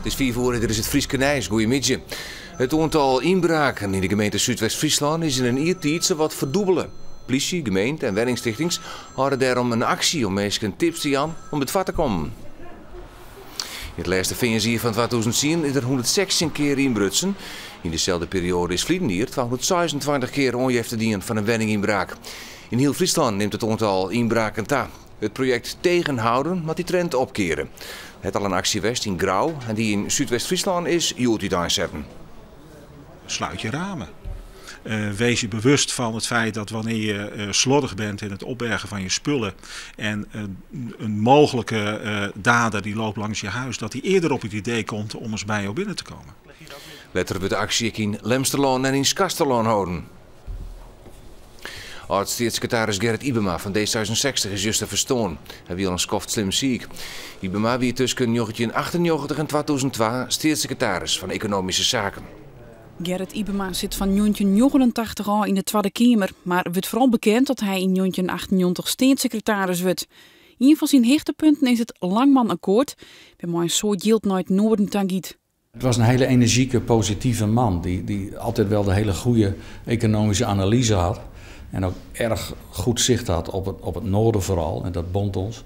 Het is 4 uur, dit is het Frieske Nijs. Goedemiddag. Het aantal inbraken in de gemeente Zuidwest-Friesland is in een uurtijd wat verdubbelen. Politie, gemeente en wenningstichtings hadden daarom een actie om mensen tips te gaan om het vat te komen. In het laatste financier van 2010 is er 116 keer inbrutsen. In dezelfde periode is Vliedenier 226 keer onjefte dienen van een wenninginbraak. In heel Friesland neemt het aantal inbraken toe. Het project tegenhouden moet die trend opkeren. Het al een actie West in Grauw en die in Zuidwest-Friesland is Joet aanzetten. Sluit je ramen. Wees je bewust van het feit dat wanneer je slordig bent in het opbergen van je spullen en een mogelijke dader die loopt langs je huis, dat hij eerder op het idee komt om eens bij jou binnen te komen. Laten we de actie in Lemsterlaan en in Skasterlaan houden. Oud-staatssecretaris Gerrit Ibema van D66 is juist te verstaan. Hij wil een skoft slim ziek. Ibema wie tussen 1998 en 2002 staatssecretaris van Economische Zaken. Gerrit Ibema zit van 1989 al in de Tweede Kamer, maar wordt vooral bekend dat hij in 1998 staatssecretaris wordt. Een van zijn hoogtepunten is het Langman-akkoord, bij mij een soort yield nooit noorden tangiet. Het was een hele energieke, positieve man die altijd wel de hele goede economische analyse had. En ook erg goed zicht had op het noorden vooral, en dat bond ons.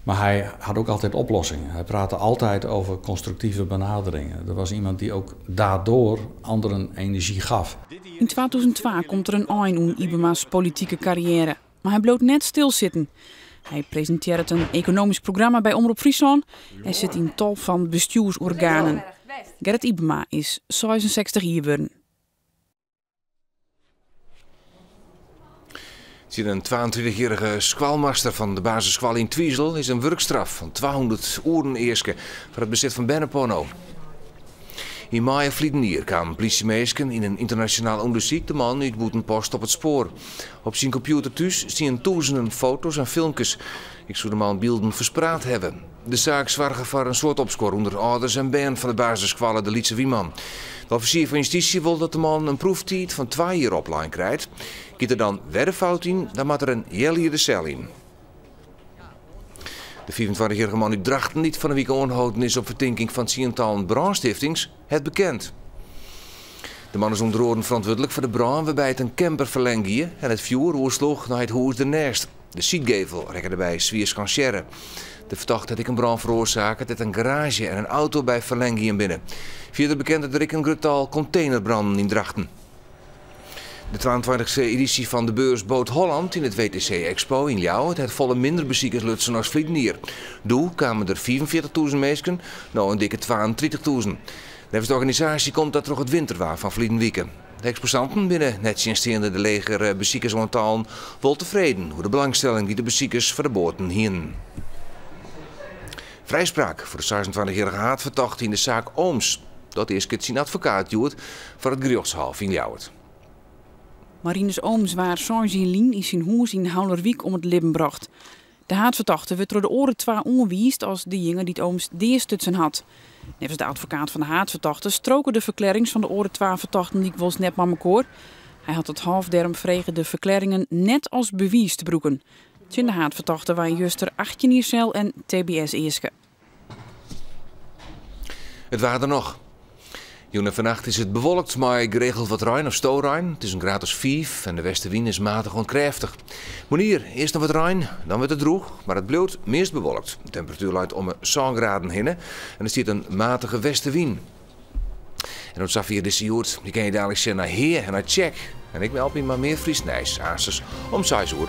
Maar hij had ook altijd oplossingen. Hij praatte altijd over constructieve benaderingen. Er was iemand die ook daardoor anderen energie gaf. In 2002 komt er een einde aan Ibema's politieke carrière. Maar hij bloot net stilzitten. Hij presenteert een economisch programma bij Omroep Friesland. Hij zit in tal van bestuursorganen. Gerrit Ibema is 66 jaar geworden. Een 22-jarige squalmaster van de basisschool in Twiesel is een werkstraf van 200 uren eerste voor het bezit van bennenporno. In Maaien Vliedenier kwamen politiemeesken in een internationaal onderzoek de man uit Boetenpost op het spoor. Op zijn computer thuis zien duizenden foto's en filmpjes. Ik zou de man beelden verspraat hebben. De zaak zwargen voor een soort opspoor onder ouders en band van de basisschool de Lietse Wieman. De officier van justitie wil dat de man een proeftijd van 2 jaar opleiding krijgt. Kiet er dan weer een fout in, dan moet er een jaar de cel in. De 24-jarige man uit Drachten, niet van een week aangehouden is op verdenking van tientallen brandstichtings, het bekend. De man is onder andere verantwoordelijk voor de brand waarbij het een camper verlengde en het vuur oorsloeg naar het huis ernaast. De seatgevel rekken erbij Swierskancherre. De verdachte had een brand veroorzaakt uit een garage en een auto bij verlenging binnen. Verder bekend dat er een getal containerbranden in Drachten. De 22e editie van de beurs Boot Holland in het WTC Expo in Ljouwert had volle minder bezoekers lutsen als Vliedenier. Doel kwamen er 44.000 mensen, nou een dikke 32.000. Nevens de organisatie komt dat er het winterwaar van Vliedenwieken. De exposanten binnen net insteende de leger bezoekersaantallen wel tevreden hoe de belangstelling die de bezoekers voor de boten hielden. Vrijspraak voor de 26-jarige haatverdachte in de zaak Ooms. Dat is zijn advocaat Joet voor het gerechtshof in Ljouwert. Marinus Ooms waar Saint-Gilien in zijn huis in Houlerwiek om het leven bracht. De haatverdachte werd door de oren 2 ongewiest als de jongen die het Ooms deerstutsen had. Nevens de advocaat van de haatverdachte stroken de verklarings van de oren 2 verdachten die ik was net maar mekaar. Hij had het halfderm vregen de verklaringen net als bewijs te broeken. Tjen de haatverdachte waren juster 18 jaar cel en TBS eerste. Het waren er nog. Jongen, vannacht is het bewolkt, maar geregeld wat ruim of stoorruim. Het is een graad als 5 en de westenwind is matig onkrachtig. Monier, eerst nog wat ruim, dan wordt het droog, maar het blijft meest bewolkt. De temperatuur luidt om 7 graden heen en er zit een matige westenwind. En op Safir deze joert, die kan je dadelijk zien naar Heer en naar Check. En ik meld me maar meer Friesnijs, aanstes om 6 uur.